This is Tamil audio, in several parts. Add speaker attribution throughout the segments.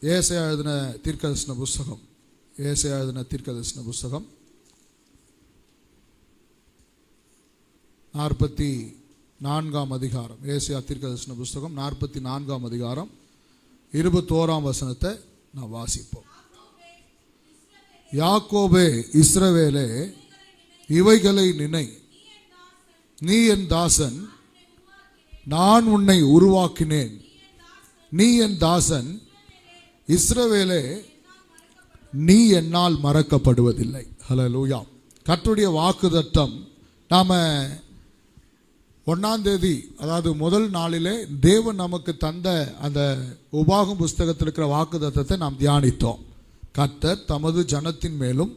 Speaker 1: ஏசாயா எழுதின தீர்க்கதரிசன புஸ்தகம், ஏசாயா எழுதின தீர்க்கதரிசன புஸ்தகம் 44ஆம் அதிகாரம். ஏசாயா தீர்க்கதரிசன புஸ்தகம் 44ஆம் அதிகாரம் 21ஆம் வசனத்தை நான் வாசிப்போம். யாக்கோபே, இஸ்ரவேலே, இவைகளை நினை, நீ என் தாசன், நான் உன்னை உருவாக்கினேன். நீ என் தாசன், இஸ்ரவேலே, நீ என்னால் மறக்கப்படுவதில்லை. ஹல்லேலூயா. கர்த்தருடைய வாக்குத்தத்தம் நாம 1ஆம் தேதி, அதாவது முதல் நாளிலே தேவன் நமக்கு தந்த அந்த உபாகம் புஸ்தகத்தில் இருக்கிற வாக்குத்தத்தத்தை நாம் தியானித்தோம். கர்த்தர் தமது ஜனத்தின் மேலும்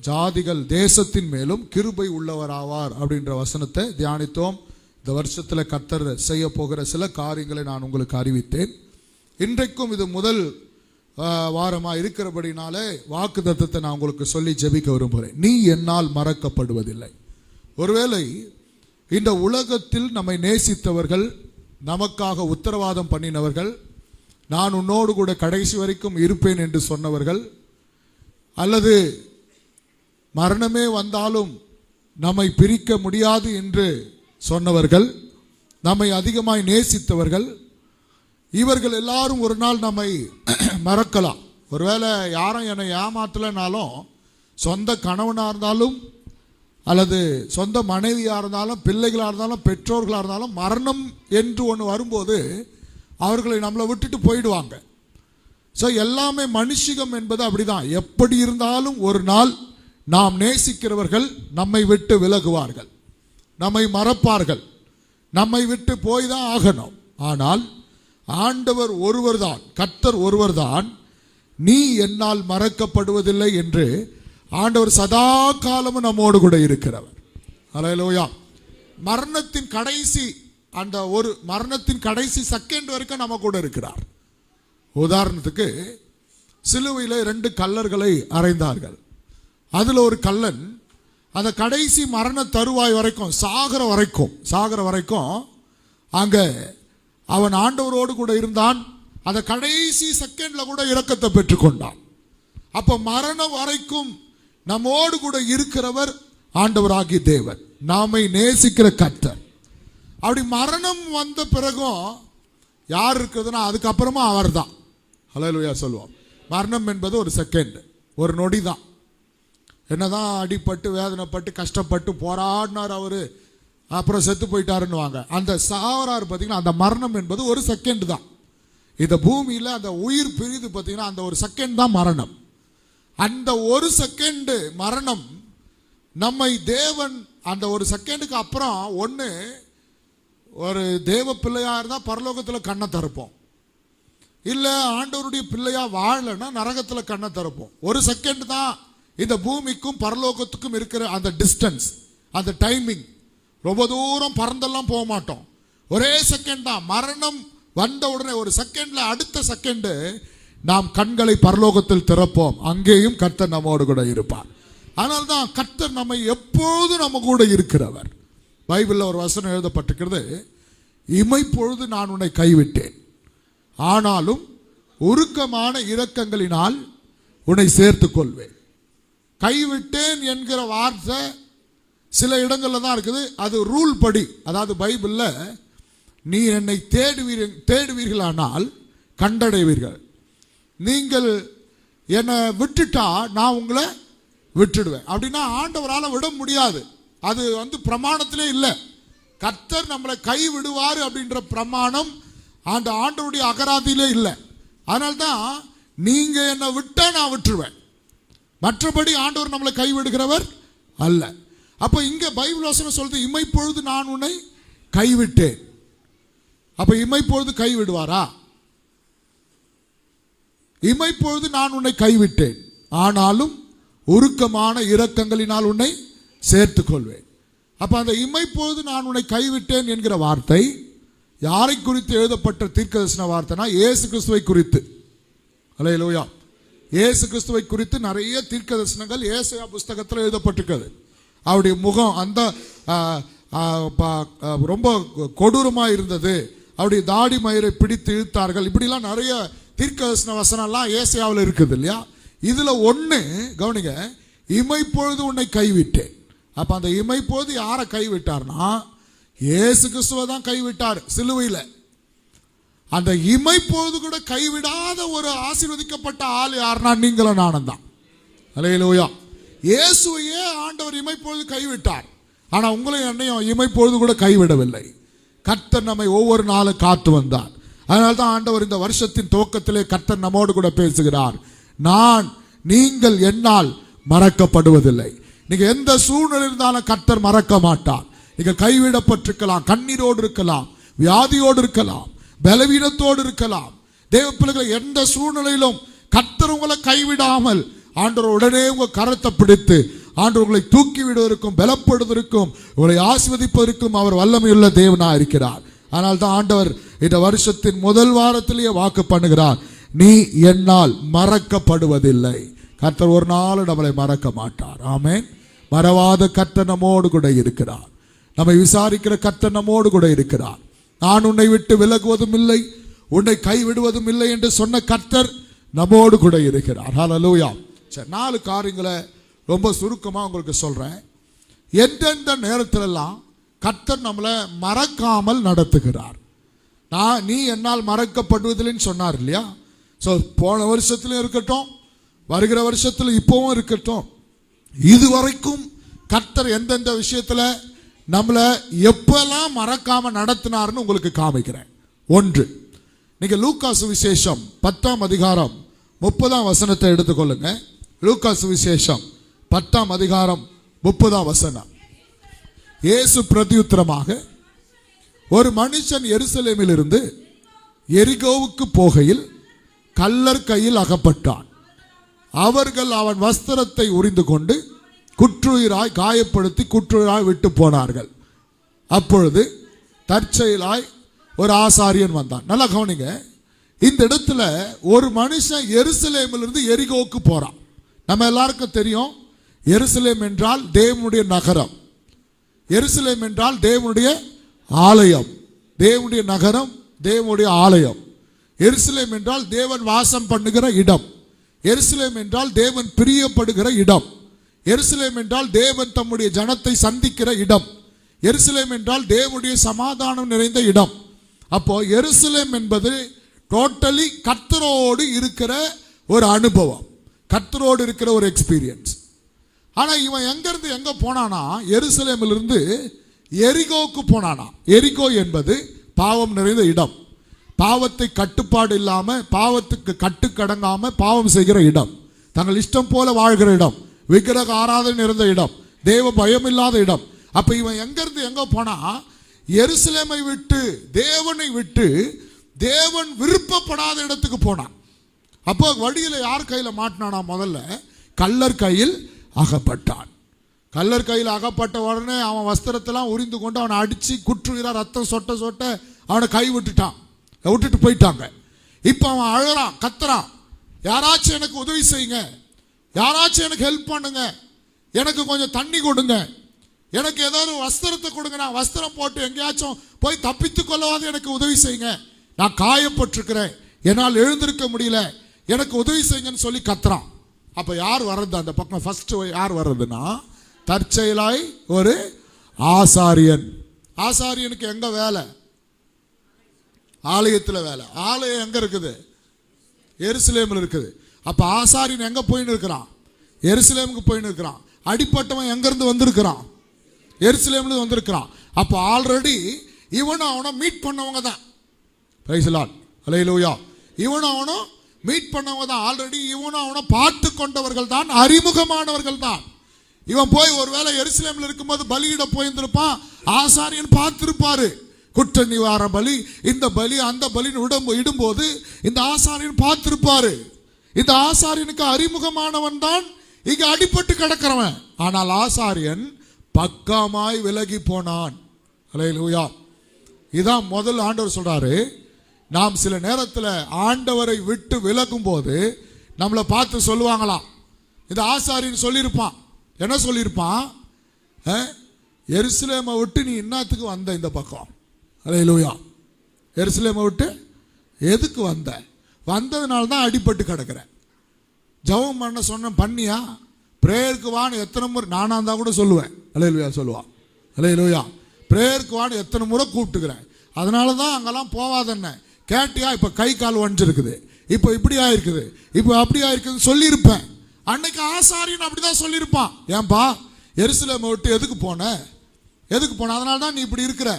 Speaker 1: ஜாதிகள் தேசத்தின் மேலும் கிருபை உள்ளவராவார் அப்படின்ற வசனத்தை தியானித்தோம். இந்த வருஷத்தில் கர்த்தர் செய்ய போகிற சில காரியங்களை நான் உங்களுக்கு அறிவித்தேன். இன்றைக்கும் இது முதல் வாரமாக இருக்கிறபடினாலே வாக்குத்தத்தத்தை நான் உங்களுக்கு சொல்லி ஜெபிக்க விரும்புகிறேன். நீ என்னால் மறக்கப்படுவதில்லை. ஒருவேளை இந்த உலகத்தில் நம்மை நேசித்தவர்கள், நமக்காக உத்தரவாதம் பண்ணினவர்கள், நான் உன்னோடு கூட கடைசி வரைக்கும் இருப்பேன் என்று சொன்னவர்கள், அல்லது மரணமே வந்தாலும் நம்மை பிரிக்க முடியாது என்று சொன்னவர்கள், நம்மை அதிகமாய் நேசித்தவர்கள், இவர்கள் எல்லாரும் ஒரு நாள் நம்மை மறக்கலாம். ஒருவேளை யாரும் என்னை ஏமாத்தலைனாலும், சொந்த கணவனாக இருந்தாலும் அல்லது சொந்த மனைவியாக இருந்தாலும், பிள்ளைகளாக இருந்தாலும், பெற்றோர்களாக இருந்தாலும், மரணம் என்று ஒன்று வரும்போது அவர்களை நம்மளை விட்டுட்டு போயிடுவாங்க. ஸோ எல்லாமே மனுஷிகம் என்பது அப்படிதான். எப்படி இருந்தாலும் ஒரு நாள் நாம் நேசிக்கிறவர்கள் நம்மை விட்டு விலகுவார்கள், நம்மை மறப்பார்கள், நம்மை விட்டு போய் தான் ஆகணும். ஆனால் ஆண்டவர் ஒருவர் தான், கர்த்தர் ஒருவர் தான், நீ என்னால் மறக்கப்படுவதில்லை என்று ஆண்டவர் சதா காலமும் நம்மோடு கூட இருக்கிறவர். ஹல்லேலூயா. மரணத்தின் கடைசி, அந்த ஒரு மரணத்தின் கடைசி செகண்ட் வரைக்கும் நம்ம கூட இருக்கிறார். உதாரணத்துக்கு சிலுவையில் 2 கல்லர்களை அறைந்தார்கள். அதில் ஒரு கல்லன் அந்த கடைசி மரண தருவாய் வரைக்கும், சாகிற வரைக்கும் அங்கே அவன் ஆண்டவரோடு கூட இருந்தான். அந்த கடைசி செகண்ட்ல கூட இரக்கத்தை பெற்றுக்கொண்டான். அப்போ மரணம் வரைக்கும் நம்மோடு கூட இருக்கிறவர் ஆண்டவராகிய தேவன், நாமை நேசிக்கிற கர்த்தர். அப்படி மரணம் வந்த பிறகும் யார் இருக்குதுன்னா அதுக்கப்புறமா அவர் தான். ஹல்லேலூயா சொல்லுவோம். மரணம் என்பது ஒரு செகண்ட், ஒரு நொடி தான். என்னதான் அடிப்பட்டு வேதனைப்பட்டு கஷ்டப்பட்டு போராடினார் அவரு, அப்புறம் செத்து போயிட்டாருன்னு வாங்க, அந்த சாவரார் பார்த்தீங்கன்னா அந்த மரணம் என்பது ஒரு செகண்ட் தான். இந்த பூமியில் அந்த உயிர் பிரிது பார்த்தீங்கன்னா அந்த ஒரு செகண்ட் தான் மரணம். அந்த ஒரு செகண்டு மரணம் நம்மை தேவன் அந்த ஒரு செகண்டுக்கு அப்புறம் ஒன்று, ஒரு தேவ பிள்ளையாக இருந்தால் பரலோகத்தில் கண்ணை திறப்போம், இல்லை ஆண்டவருடைய பிள்ளையாக வாழலைன்னா நரகத்தில் கண்ணை திறப்போம். ஒரு செகண்ட் தான் இந்த பூமிக்கும் பரலோகத்துக்கும் இருக்கிற அந்த டிஸ்டன்ஸ், அந்த டைமிங். ரொம்ப தூரம் பறந்தெல்லாம் போக மாட்டோம், ஒரே செகண்ட் தான். மரணம் வந்த உடனே ஒரு செகண்ட்ல, அடுத்த செகண்டு நாம் கண்களை பரலோகத்தில் திறப்போம், அங்கேயும் கர்த்தர் நம்மோடு கூட இருப்பார். ஆனால் தான் கர்த்தர் நம்மை எப்போது நம்ம கூட இருக்கிறவர். பைபிளில் ஒரு வசனம் எழுதப்பட்டிருக்கிறது, இமைப்பொழுது நான் உன்னை கைவிட்டேன், ஆனாலும் உருக்கமான இரக்கங்களினால் உன்னை சேர்த்து கொள்வேன். கைவிட்டேன் என்கிற வார்த்தை சில இடங்கள்ல தான் இருக்குது. அது ரூல் படி, அதாவது பைபிளில் நீ என்னை தேடுவீர்களானால் கண்டடைவீர்கள், நீங்கள் என்னை விட்டுட்டா நான் உங்களை விட்டுடுவேன். அப்படின்னா ஆண்டவரால் விட முடியாது, அது பிரமாணத்திலே இல்லை. கர்த்தர் நம்மளை கை விடுவார் அப்படின்ற பிரமாணம் அந்த ஆண்டவருடைய அகராதியிலே இல்லை. அதனால்தான் நீங்க என்னை விட்டா நான் விட்டுருவேன், மற்றபடி ஆண்டவர் நம்மளை கைவிடுகிறவர் அல்ல. அப்ப இங்க பைபிள் வசனம் சொல்றது, இமைப்பொழுது நான் உன்னை கைவிட்டேன். அப்ப இமைப்பொழுது கைவிடுவாரா? இமைப்பொழுது நான் உன்னை கைவிட்டேன், ஆனாலும் உருக்கமான இரக்கங்களினால் உன்னை சேர்த்துக் கொள்வேன். அப்ப அந்த இமைப்பொழுது நான் உன்னை கைவிட்டேன் என்கிற வார்த்தை யாரை குறித்து எழுதப்பட்ட தீர்க்கதரிசன வார்த்தைனா இயேசு கிறிஸ்துவை குறித்து. ஹல்லேலூயா. இயேசு கிறிஸ்துவை குறித்து நிறைய தீர்க்கதரிசனங்கள் ஏசாயா புஸ்தகத்தில் எழுதப்பட்டிருக்கிறது. அவருடைய முகம் அந்த ரொம்ப கொடூரமாக இருந்தது, அவருடைய தாடி மயிரை பிடித்து இழுத்தார்கள், இப்படிலாம் நிறைய தீர்க்கதரிசன வசனம்லாம் ஏசாயாவில் இருக்குது இல்லையா? இதுல ஒண்ணு கவனிங்க, இமைப்பொழுது உன்னை கைவிட்டேன். அப்ப அந்த இமைப்பொழுது யாரை கைவிட்டார்னா இயேசு கிறிஸ்துவை தான் கைவிட்டார் சிலுவையில். அந்த இமைப்பொழுது கூட கைவிடாத ஒரு ஆசீர்வதிக்கப்பட்ட ஆள் யாருன்னா நீங்களும் நானும் தான். அல்லேலூயா. இயேசுவையே ஆண்டவர் இமைப்பொழுது கைவிட்டார். ஆனா உங்களையும் என்னையும் இமைப்பொழுது கூட கைவிடவில்லை. கர்த்தர் நம்மை ஒவ்வொரு நாளும் காத்து வந்தார். அதனால்தான் ஆண்டவர் இந்த வருஷத்தின் துவக்கத்திலே கர்த்தர் நம்மோடு கூட பேசுகிறார். நீங்கள் என்னால் மறக்கப்படுவதில்லை. நீங்க எந்த சூழ்நிலை இருந்தாலும் கர்த்தர் மறக்க மாட்டார். நீங்கள் கைவிடப்பட்டிருக்கலாம், கண்ணீரோடு இருக்கலாம், வியாதியோடு இருக்கலாம், பலவீனத்தோடு இருக்கலாம். தேவ பிள்ளைகளை எந்த சூழ்நிலையிலும் கர்த்தர் உங்களை கைவிடாமல் ஆண்டவர் உடனே உங்க கரத்தை பிடித்து ஆண்டவர் உங்களை தூக்கி விடுவதற்கும் பலப்படுவதற்கும் உங்களை ஆசீர்வதிப்பதற்கும் அவர் வல்லமையுள்ள தேவனா இருக்கிறார். ஆனால் தான் ஆண்டவர் இந்த வருஷத்தின் முதல் வாரத்திலேயே வாக்கு பண்ணுகிறார், நீ என்னால் மறக்கப்படுவதில்லை. கர்த்தர் ஒரு நாள் நம்மளை மறக்க மாட்டார். ஆமென். மறவாத கர்த்தர் நம்மோடு கூட இருக்கிறார். நம்மை விசாரிக்கிற கர்த்தர் நம்மோடு கூட இருக்கிறார். நான் உன்னை விட்டு விலகுவதும் இல்லை, உன்னை கைவிடுவதும் இல்லை என்று சொன்ன கர்த்தர் நம்மோடு கூட இருக்கிறார். ஹல்லேலூயா. சரி, 4 காரியங்களை ரொம்ப சுருக்கமா உங்களுக்கு சொல்றேன். எந்தெந்த நேரத்திலெல்லாம் கர்த்தர் நம்மளை மறக்காமல் நடத்துகிறார். நீ என்னால் மறக்கப்படுவதில்லைன்னு சொன்னார் இல்லையா? ஸோ போன வருஷத்துலையும் இருக்கட்டும், வருகிற வருஷத்துல இப்பவும் இருக்கட்டும், இதுவரைக்கும் கர்த்தர் எந்தெந்த விஷயத்துல நம்மளை எப்பெல்லாம் மறக்காம நடத்தினார்னு உங்களுக்கு காமிக்கிறேன். 1, நீங்க லூக்கா சுவிசேஷம் 10ஆம் அதிகாரம் 30ஆம் வசனத்தை எடுத்துக்கொள்ளுங்க. லூக்கா சுவிசேஷம் 10ஆம் அதிகாரம் 30ஆம் வசனம். இயேசு பிரதியுத்தரமாக, ஒரு மனுஷன் எருசலேமில் இருந்து எரிகோவுக்கு போகையில் கள்ளர் கையில் அகப்பட்டான். அவர்கள் அவன் வஸ்திரத்தை உரிந்து கொண்டு குற்றுயிராய் காயப்படுத்தி குற்றுயிராய் விட்டு போனார்கள். அப்பொழுது தற்செயலாய் ஒரு ஆசாரியன் வந்தான். நல்லா கவனிங்க, இந்த இடத்துல ஒரு மனுஷன் எருசலேமில் இருந்து எரிகோவுக்கு போறான். நம்ம எல்லாருக்கும் தெரியும், எருசலேம் என்றால் தேவனுடைய நகரம், எருசலேம் என்றால் தேவனுடைய ஆலயம், தேவனுடைய நகரம், தேவனுடைய ஆலயம். எருசலேம் என்றால் தேவன் வாசம் பண்ணுகிற இடம், எருசலேம் என்றால் தேவன் பிரியப்படுகிற இடம், எருசலேம் என்றால் தேவன் தம்முடைய ஜனத்தை சந்திக்கிற இடம், எருசலேம் என்றால் தேவனுடைய சமாதானம் நிறைந்த இடம். அப்போ எருசலேம் என்பது டோட்டலி கர்த்தரோடு இருக்கிற ஒரு அனுபவம், கர்த்தரோடு இருக்கிற ஒரு எக்ஸ்பீரியன்ஸ். ஆனா இவன் எங்கிருந்து எங்க போனானா, எருசலேமில் இருந்து எரிகோவுக்கு போனானா. எரிகோ என்பது பாவம் நிறைந்த இடம், பாவத்தை கட்டுப்பாடு இல்லாம, பாவத்துக்கு கட்டுக்கடங்காம பாவம் செய்கிற இடம், தங்கள் இஷ்டம் போல வாழ்கிற இடம், விக்கிரக ஆராதனை நிறைந்த இடம், தேவ பயம் இல்லாத இடம். அப்ப இவன் எங்கிருந்து எங்க போனா, எருசலேமை விட்டு, தேவனை விட்டு, தேவன் விருப்பப்படாத இடத்துக்கு போனான். அப்போ வழியில யார் கையில மாட்டினானா? முதல்ல கள்ளர் கையில் அகப்பட்டான். கள்ளர் கையில் அகப்பட்ட உடனே அவன் வஸ்திரத்தெல்லாம் உரிந்து கொண்டு அவனை அடிச்சு குற்றுயிரா ரத்தம் சொட்ட சொட்ட அவனை கை விட்டுட்டு போயிட்டாங்க. இப்ப அவன் அழறான், கத்துறான், யாராச்சும் எனக்கு உதவி செய்யுங்க, யாராச்சும் எனக்கு ஹெல்ப் பண்ணுங்க, எனக்கு கொஞ்சம் தண்ணி கொடுங்க, எனக்கு ஏதாவது வஸ்திரத்தை கொடுங்க, நான் வஸ்திரம் போட்டு எங்கேயாச்சும் போய் தப்பித்து கொள்ளவாது எனக்கு உதவி செய்யுங்க, நான் காயப்பட்டிருக்கிறேன், என்னால் எழுந்திருக்க முடியல, எனக்கு உதவி செய்யுங்கன்னு சொல்லி கத்துறான். அப்ப யார் வர்றது அந்த பக்கம்? ஃபர்ஸ்ட் யார் வர்றதுன்னா, தற்செயலாய் ஒரு ஆசாரியன். ஆசாரியனுக்கு எங்க வேலை? ஆலயத்தில் வேலை. ஆலயம் எங்க இருக்குது? எருசலேமில் இருக்குது. அப்ப ஆசாரியன் எங்க போயின்னு இருக்கிறான்? எருசலேமுக்கு போயின்னு இருக்கிறான். அடிப்பட்டவன் எங்க இருந்து வந்திருக்கிறான்? எருசலேம்ல வந்திருக்கிறான். அப்ப ஆல்ரெடி இவனும் அவனும் மீட் பண்ணவங்க தான். Praise the lord. ஹல்லேலூயா. இவனும் அவனும் மீட் பண்ணவங்க தான். ஆல்ரெடி இவனும் அவனும் பார்த்து கொண்டவர்கள் தான், அறிமுகமானவர்கள் தான். இவன் போய் ஒருவேளை எருசலேம்ல இருக்கும்போது பலியிட போயிருந்திருப்பான். ஆசாரியன் பார்த்திருப்பாரு. குற்ற நிவாரண பலி, இந்த பலி, அந்த பலி இடும்போது இந்த ஆசாரியன் பார்த்திருப்பாரு. இந்த ஆசாரியனுக்கு அறிமுகமானவன் தான் இங்க அடிபட்டு கிடக்கிறவன். ஆனால் ஆசாரியன் பக்கமாய் விலகி போனான். ஹல்லேலூயா. இதான் முதல் ஆண்டவர் சொல்றாரு. நாம் சில நேரத்தில் ஆண்டவரை விட்டு விலகும் போது நம்மளை பார்த்து சொல்லுவாங்களாம். இந்த ஆசாரியன் சொல்லியிருப்பான். என்ன சொல்லியிருப்பான்? எருசலேமை விட்டு நீ என்னத்துக்கு வந்த இந்த பக்கம்? ஹல்லேலூயா. எருசலேமை விட்டு எதுக்கு வந்த? வந்ததுனால தான் அடிபட்டு கிடக்கிறேன். ஜெபம் பண்ண சொன்ன பண்ணியா, ப்ரேயருக்கு வான்னு எத்தனை முறை நானாக இருந்தால் கூட சொல்லுவேன். அல்லேலூயா சொல்லுவான். அல்லேலூயா. ப்ரேயருக்கு வான்னு எத்தனை முறை கூப்பிட்டுக்கிறேன். அதனால தான் அங்கெல்லாம் போவாதன்ன. கேட்டியா, இப்போ கை கால் வஞ்சிருக்குது, இப்போ இப்படி ஆயிருக்குது, இப்போ அப்படி ஆயிருக்குதுன்னு சொல்லியிருப்பேன். அன்னைக்கு ஆசாரியன் அப்படி தான் சொல்லியிருப்பான். ஏன்பா எருசலேமை விட்டு எதுக்கு போன, எதுக்கு போன, அதனால தான் நீ இப்படி இருக்கிற,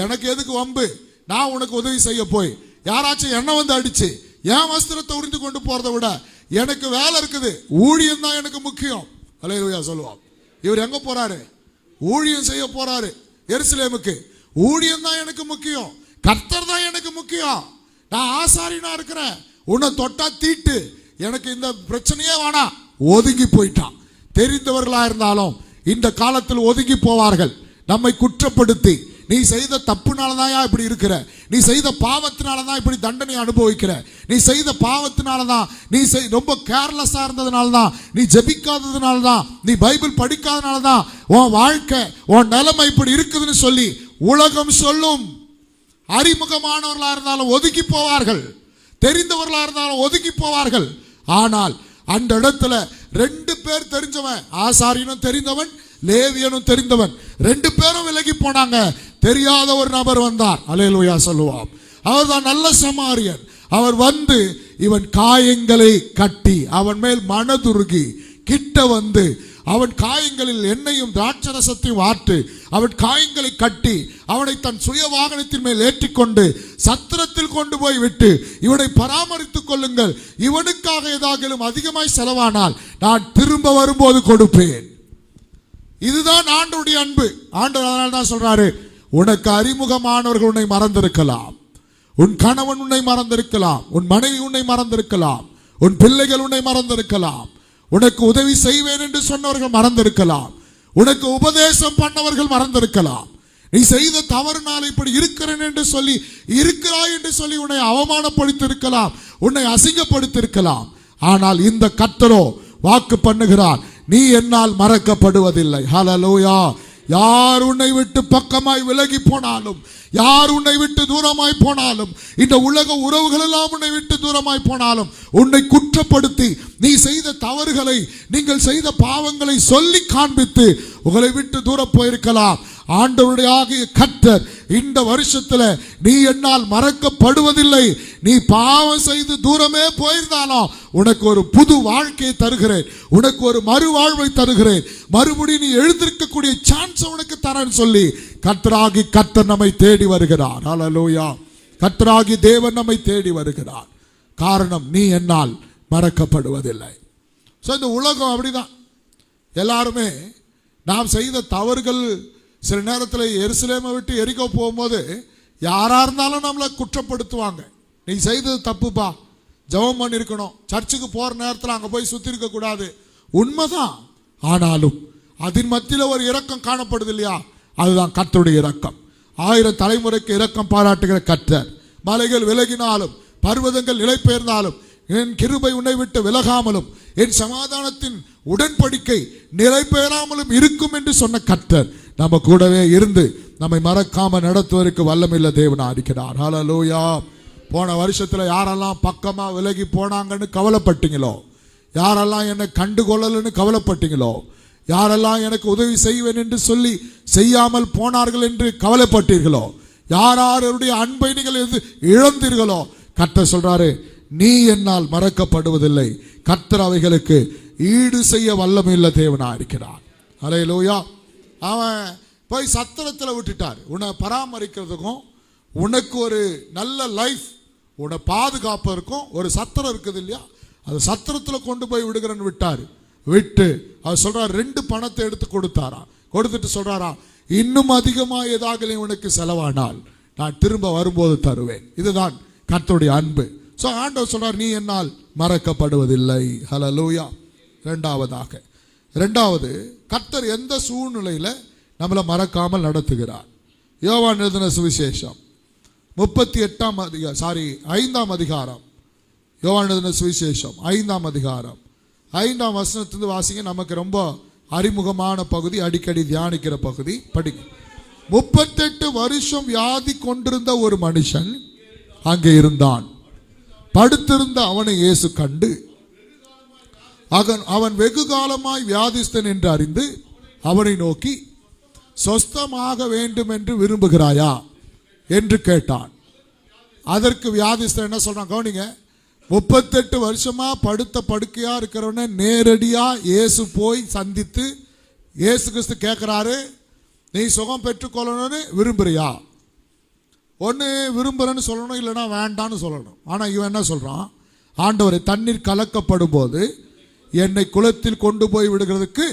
Speaker 1: எனக்கு எதுக்கு வம்பு, நான் உனக்கு உதவி செய்ய போய் யாராச்சும் என்ன வந்து அடிச்சு என் வஸ்திரத்தை உறிந்து கொண்டு போறதை விட எனக்கு வேலை இருக்குது, ஊழியம் தான் எனக்கு முக்கியம். அல்லேலூயா சொல்லுவோம். இவர் எங்க போறாரு? ஊழியம் செய்ய போறாரு எருசலேமுக்கு. ஊழியம் தான் எனக்கு முக்கியம், கர்த்தர் தான் எனக்கு முக்கியம். நான் ஆசாரியனா இருக்கிறேன், உன்னை தொட்டா தீட்டு, எனக்கு இந்த பிரச்சனையே வேணாம். ஒதுங்கி போயிட்டான். தெரிந்தவர்களா இருந்தாலும் இந்த காலத்தில் ஒதுங்கி போவார்கள். நம்மை குற்றப்படுத்தி, நீ செய்த தப்புனால தான் இப்படி இருக்கிற, நீ செய்த பாவத்தினால தான் இப்படி தண்டனை அனுபவிக்கிற, நீ செய்த பாவத்தினால தான், நீ ரொம்ப கேர்லெஸ்ஸா இருந்ததுனால தான், நீ ஜெபிக்காததுனால தான், நீ பைபிள் படிக்காதனால தான் உன் வாழ்க்கை உன் நிலைமை இப்படி இருக்குதுன்னு சொல்லி உலகம் சொல்லும். அறிமுகமானவர்களா இருந்தாலும் ஒதுக்கி போவார்கள், தெரிந்தவர்களா இருந்தாலும் ஒதுக்கி போவார்கள். ஆனால் அந்த இடத்துல 2 பேர் தெரிஞ்சவன், ஆசாரியனும் தெரிந்தவன், லேவியனும் தெரிந்தவன், 2 பேரும் விலகி போனாங்க. தெரியாத ஒரு நபர் வந்தார். அல்லேலூயா சொல்லுவான். அவர் தான் நல்ல சமாரியன். அவர் வந்து இவன் காயங்களை கட்டி, அவன் மேல் மனதுருகி கிட்ட வந்து அவன் காயங்களில் எண்ணெயும் திராட்சரசத்தையும் வார்த்து அவன் காயங்களை கட்டி அவனை தன் சுய வாகனத்தின் மேல் ஏற்றிக்கொண்டு சத்திரத்தில் கொண்டு போய் விட்டு, இவனை பராமரித்துக் கொள்ளுங்கள், இவனுக்காக ஏதாகிலும் அதிகமாய் செலவானால் நான் திரும்ப வரும்போது கொடுப்பேன். இதுதான் ஆண்டவருடைய அன்பு. ஆண்டவர் அதனால தான் சொல்றாரு, உனக்கு அறிமுகமானவர்கள் உன்னை மறந்திருக்கலாம், உன் கணவன் உன்னை மறந்திருக்கலாம், உன் மனைவி உன்னை மறந்திருக்கலாம், உன் பிள்ளைகள் உன்னை மறந்திருக்கலாம், உனக்கு உதவி செய்வேன் என்று சொன்னவர்கள் மறந்திருக்கலாம், உனக்கு உபதேசம் பண்ணவர்கள் மறந்திருக்கலாம், நீ செய்த தவறுனால் இப்படி இருக்கிறேன் என்று சொல்லி இருக்கிறாய் என்று சொல்லி உன்னை அவமானப்படுத்தியிருக்கலாம், உன்னை அசிங்கப்படுத்தியிருக்கலாம். ஆனால் இந்த கர்த்தரோ வாக்கு பண்ணுகிறார், நீ என்னால் மறக்கப்படுவதில்லை. ஹல்லேலூயா. யார் உன்னை விட்டு பக்கமாய் விலகி போனாலும், யார் உன்னை விட்டு தூரமாய் போனாலும், இந்த உலக உறவுகள் எல்லாம் உன்னை விட்டு தூரமாய் போனாலும், உன்னை குற்றப்படுத்தி நீ செய்த தவறுகளை, நீங்கள் செய்த பாவங்களை சொல்லி காண்பித்து உங்களை விட்டு தூர போயிருக்கலாம். ஆண்டவருடைய ஆகிய கர்த்தர் இந்த வருஷத்துல நீ என்னால் மறக்கப்படுவதில்லை, நீ பாவம் செய்து தூரமே போயிருந்தாலும் உனக்கு ஒரு புது வாழ்க்கையை தருகிறேன், உனக்கு ஒரு மறுவாழ்வை தருகிறேன், மறுபடியும் நீ எழுந்திருக்கக்கூடிய சான்ஸ் உனக்கு தரேன்னு சொல்லி கர்த்தராகி கர்த்தர் நம்மை தேடி வருகிறார். ஹல்லேலூயா. கர்த்தராகி தேவன் நம்மை தேடி வருகிறார். காரணம், நீ என்னால் மறக்கப்படுவதில்லை. ஸோ இந்த உலகம் அப்படிதான். எல்லாருமே நாம் செய்த தவறுகள், சில நேரத்தில் எருசலேமை விட்டு எரிக்கோ போகும்போது யாராக இருந்தாலும் நம்மளை குற்றப்படுத்துவாங்க. நீ செய்தது தப்புப்பா, ஜெபம் பண்ணியிருக்கணும், சர்ச்சுக்கு போகிற நேரத்தில் அங்கே போய் சுற்றி இருக்கக்கூடாது. உண்மைதான். ஆனாலும் அதன் மத்தியில் ஒரு இரக்கம் காணப்படுது இல்லையா? அதுதான் கர்த்தருடைய இரக்கம். 1000 தலைமுறைக்கு இரக்கம் பாராட்டுகிற கர்த்தர். மலைகள் விலகினாலும், பர்வதங்கள் நிலை பெயர்ந்தாலும், என் கிருபை உன்னை விட்டு விலகாமலும், என் சமாதானத்தின் உடன்படிக்கை நிலை பெயராமலும் இருக்கும் என்று சொன்ன கர்த்தர் நம்ம கூடவே இருந்து நம்மை மறக்காம நடத்துவதற்கு வல்லமையுள்ள தேவனா இருக்கிறார். ஹல்லேலூயா. போன வருஷத்துல யாரெல்லாம் பக்கமா விலகி போனாங்கன்னு கவலைப்பட்டீங்களோ, யாரெல்லாம் என்னை கண்டுகொள்ளலன்னு கவலைப்பட்டீங்களோ, யாரெல்லாம் எனக்கு உதவி செய்வேன் என்று சொல்லி செய்யாமல் போனார்கள் என்று கவலைப்பட்டீர்களோ, யாருடைய அன்பை நீங்கள் இழந்தீர்களோ, கர்த்தர் சொல்றாரு, நீ என்னால் மறக்கப்படுவதில்லை. கர்த்தர் அவைகளுக்கு ஈடு செய்ய வல்லமையுள்ள தேவனா இருக்கிறார். ஹல்லேலூயா. அவன் போய் சத்திரத்தில் விட்டுட்டார். உன்னை பராமரிக்கிறதுக்கும் உனக்கு ஒரு நல்ல லைஃப், உன்னை பாதுகாப்பதற்கும் ஒரு சத்திரம் இருக்குது இல்லையா, அது சத்திரத்தில் கொண்டு போய் விடுகிறன்னு விட்டார். விட்டு அவர் சொல்றார், 2 பணத்தை எடுத்து கொடுத்தாராம். கொடுத்துட்டு சொல்றாராம், இன்னும் அதிகமாக ஏதாவது உனக்கு செலவானால் நான் திரும்ப வரும்போது தருவேன். இதுதான் கர்த்தருடைய அன்பு. ஸோ ஆண்டவர் சொல்றார், நீ என்னால் மறக்கப்படுவதில்லை. ஹல்லேலூயா. இரண்டாவது, கர்த்தர் எந்த சூழ்நிலையில நம்மளை மறக்காமல் நடத்துகிறார். யோவான் எழுதின சுவிசேஷம் 5ஆம் அதிகாரம். யோவான் எழுதின சுவிசேஷம் 5ஆம் அதிகாரம் 5ஆம் வசனத்திலிருந்து வாசிங்க. நமக்கு ரொம்ப அறிமுகமான பகுதி, அடிக்கடி தியானிக்கிற பகுதி. படிங்க. 38 வருஷம் வியாதி கொண்டிருந்த ஒரு மனுஷன் அங்கே இருந்தான். படுத்திருந்த அவனை இயேசு கண்டு அவன் வெகு காலமாய் வியாதிஸ்தன் என்று அறிந்து அவனை நோக்கி சொஸ்தமாக வேண்டும் என்று விரும்புகிறாயா என்று கேட்டான். அதற்கு வியாதிஸ்தன் என்ன சொல்றான் கவனிங்க. 38 வருஷமா படுத்த படுக்கையா இருக்கிறவன நேரடியா இயேசு போய் சந்தித்து இயேசு கிறிஸ்து கேட்கிறாரு, நீ சுகம் பெற்றுக்கொள்ளணும்னு விரும்புறியா? ஒன்று விரும்புறேன்னு சொல்லணும், இல்லைன்னா வேண்டான்னு சொல்லணும். ஆனால் இவன் என்ன சொல்றான், ஆண்டவரை தண்ணீர் கலக்கப்படும் போது என்னை குளத்தில் கொண்டு போய் விடுகிறதுக்கு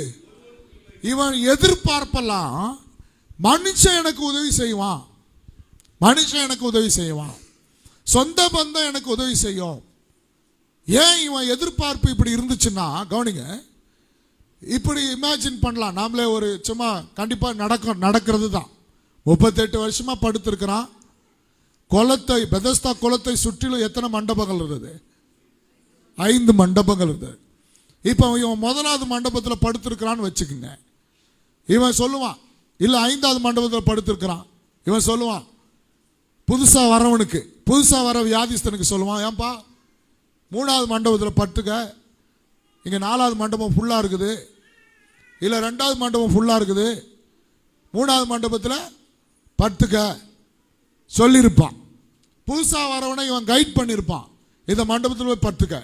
Speaker 1: இவன் எதிர்பார்ப்பெல்லாம் மனுஷன் எனக்கு உதவி செய்வான், மனுஷன் எனக்கு உதவி செய்வான், சொந்த பந்தம் எனக்கு உதவி செய்யும். ஏன் இவன் எதிர்பார்ப்பு இப்படி இருந்துச்சுன்னா கவனிங்க. இப்படி இமேஜின் பண்ணலாம், நாமளே ஒரு சும்மா கண்டிப்பாக நடக்கிறது தான். 38 வருஷமா படுத்திருக்கிறான். குளத்தை பெதஸ்தா குளத்தை சுற்றிலும் எத்தனை மண்டபங்கள் இருந்தது? 5 மண்டபங்கள் இருந்தது. இப்போ இவன் முதலாவது மண்டபத்தில் படுத்திருக்கிறான்னு வச்சுக்கோங்க. இவன் சொல்லுவான், இல்லை 5வது மண்டபத்தில் படுத்திருக்கிறான். இவன் சொல்லுவான், புதுசாக வரவனுக்கு, புதுசாக வர வியாதிஸ்தனுக்கு சொல்லுவான், ஏன்பா 3வது மண்டபத்தில் படுத்துக்க, இங்கே 4வது மண்டபம் ஃபுல்லாக இருக்குது, இல்லை 2வது மண்டபம் ஃபுல்லாக இருக்குது, 3வது மண்டபத்தில் படுத்துக்க சொல்லியிருப்பான். புதுசாக வரவனை இவன் கைட் பண்ணியிருப்பான், இந்த மண்டபத்தில் போய் படுத்துக்க.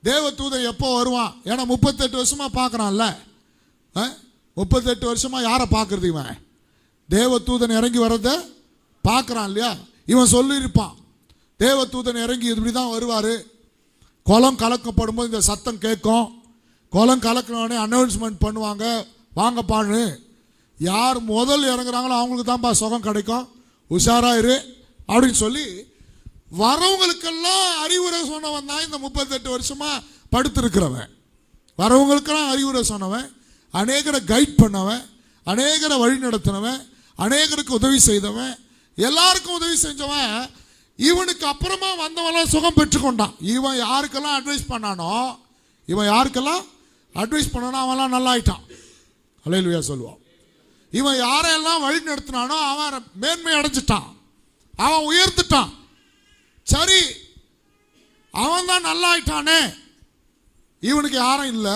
Speaker 1: தேவதூதன் எப்போ வருவான்? ஏன்னா 38 வருஷமாக பார்க்குறான்ல, 38 வருஷமாக யாரை பார்க்குறது? இவன் தேவதூதன் இறங்கி வர்றதை பார்க்குறான் இல்லையா? இவன் சொல்லியிருப்பான், தேவதூதன் இறங்கி இப்படி தான் வருவார், குளம் கலக்கப்படும் போது இந்த சத்தம் கேட்கும், குளம் கலக்கினோடனே அனௌன்ஸ்மெண்ட் பண்ணுவாங்க, வாங்கப்பான்னு. யார் முதல் இறங்குறாங்களோ அவங்களுக்கு தான்ப்பா சுகம் கிடைக்கும், உஷாராயிரு அப்படின்னு சொல்லி வரவங்களுக்கெல்லாம் அறிவுரை சொன்னவன் தான் இந்த 38 வருஷமா படுத்திருக்கிறவன். வரவங்களுக்கெல்லாம் அறிவுரை சொன்னவன், அநேகரை கைட் பண்ணவன், அநேகரை வழி நடத்தினவன், அநேகருக்கு உதவி செய்தவன், எல்லாருக்கும் உதவி செஞ்சவன். இவனுக்கு அப்புறமா வந்தவெல்லாம் சுகம் பெற்றுக்கொண்டான். இவன் யாருக்கெல்லாம் அட்வைஸ் பண்ணானோ, இவன் யாருக்கெல்லாம் அட்வைஸ் பண்ணானோ அவன்லாம் நல்லா ஆயிட்டான். அல்லேலூயா சொல்லுவான். இவன் யாரெல்லாம் வழி நடத்தினானோ அவன் மேன்மை அடைஞ்சிட்டான், அவன் உயர்ந்துட்டான். சரி, அவன் தான் நல்லா ஆயிட்டானே, இவனுக்கு யாரும் இல்லை.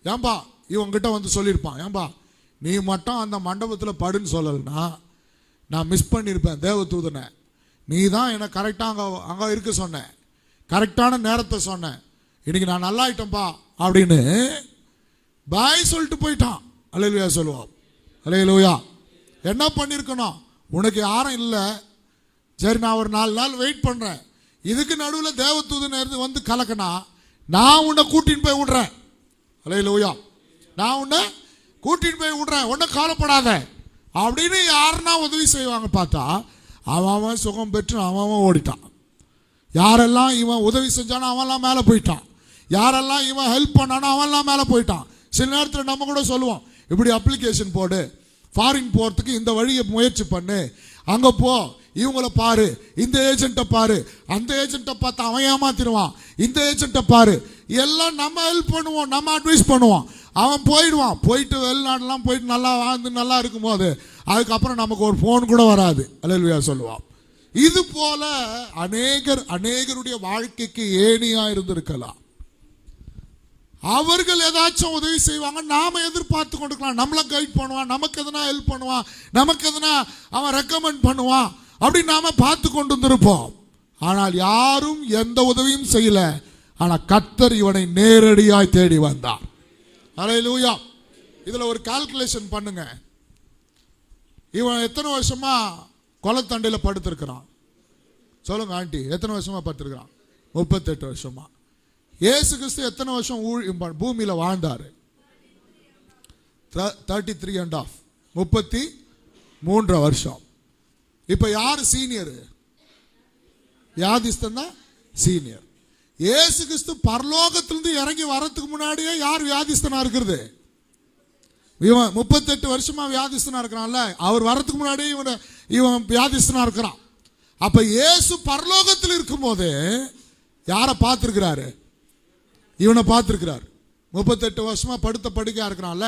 Speaker 1: ஏன்பா இவன்கிட்ட வந்து சொல்லியிருப்பான், ஏன்பா நீ மட்டும் அந்த மண்டபத்தில் படுன்னு சொல்லலைன்னா நான் மிஸ் பண்ணியிருப்பேன் தேவதூதனை. நீ தான் என்னை கரெக்டாக அங்கே இருக்க சொன்னேன், கரெக்டான நேரத்தை சொன்னேன், இன்னைக்கு நான் நல்லா ஆயிட்டேன்ப்பா அப்படின்னு பாய் சொல்லிட்டு போயிட்டான். அல்லேலூயா சொல்லுவோம். அல்லேலூயா. என்ன பண்ணியிருக்கணும்? உனக்கு யாரும் இல்லை, சரி நான் ஒரு 4 நாள் வெயிட் பண்ணுறேன், இதுக்கு நடுவில் தேவதூதன் வந்து கலக்கனா நான் உன்னை கூட்டின்னு போய் விடுறேன். அல்லேலூயா. நான் உன்னை கூட்டின்னு போய் விடுறேன், ஒன்றும் கவலைப்படாத அப்படின்னு யாருன்னா உதவி செய்வாங்க பார்த்தா அவன் சுகம் பெற்று அவன் ஓடிட்டான். யாரெல்லாம் இவன் உதவி செஞ்சானோ அவன்லாம் மேலே போயிட்டான், யாரெல்லாம் இவன் ஹெல்ப் பண்ணானோ அவன்லாம் மேலே போயிட்டான். சில நேரத்தில் நம்ம கூட சொல்லுவோம், இப்படி அப்ளிகேஷன் போடு, ஃபாரின் போகிறதுக்கு இந்த வழியை முயற்சி பண்ணு, அங்கே போ, இவங்கள பாரு, இந்த ஏஜென்ட்டை பாரு, அந்த ஏஜென்ட்டை பார்த்து அவன் ஏமாத்திடுவான், இந்த ஏஜென்ட்டை பாரு, எல்லாம் நம்ம ஹெல்ப் பண்ணுவோம், நம்ம அட்வைஸ் பண்ணுவோம். அவன் போயிடுவான், போயிட்டு வெளிநாடுலாம் போயிட்டு நல்லா வாழ்ந்து நல்லா இருக்கும்போது அதுக்கப்புறம் நமக்கு ஒரு ஃபோன் கூட வராது. அல்லேலூயா சொல்லுவான். இது போல அநேகருடைய வாழ்க்கைக்கு ஏணியா இருந்திருக்கலாம். அவர்கள் ஏதாச்சும் உதவி செய்வாங்க, நாம எதிர்பார்த்து கொண்டிருக்கலாம், நம்மளை கைட் பண்ணுவான், நமக்கு எதனா ஹெல்ப் பண்ணுவான், நமக்கு எதனா அவன் ரெக்கமெண்ட் பண்ணுவான் அப்படின்னு நாம பார்த்து கொண்டு வந்திருப்போம். ஆனால் யாரும் எந்த உதவியும் செய்யல. ஆனால் கர்த்தர் இவனை நேரடியாய் தேடி வந்தார். அல்லேலூயா. இதுல ஒரு கால்குலேஷன் பண்ணுங்க. இவன் எத்தனை வருஷமா கொலத்தண்டையில் படுத்திருக்கிறான்? சொல்லுங்க ஆண்டி, எத்தனை வருஷமா படுத்திருக்கிறான்? 38 வருஷமா. இயேசு கிறிஸ்து எத்தனை வருஷம் பூமியில் வாழ்ந்தாரு? 33.5, 33 வருஷம். இப்ப யாரு சீனியர்? வியாதிஸ்தன் தான் சீனியர். இயேசு கிறிஸ்து பரலோகத்திலிருந்து இறங்கி வரத்துக்கு முன்னாடியே யார் வியாதிஸ்தனா இருக்கிறது? இவன் 38 வருஷமா வியாதிஸ்தனா இருக்கிறான்ல, அவர் வரத்துக்கு முன்னாடியே இவன் வியாதிஸ்தனா இருக்கிறான். அப்ப இயேசு பரலோகத்தில் இருக்கும் போது யாரை பார்த்திருக்கிறாரு? இவனை பார்த்திருக்கிறார். 38 வருஷமா படுத்த படுக்கையா இருக்கிறான்ல,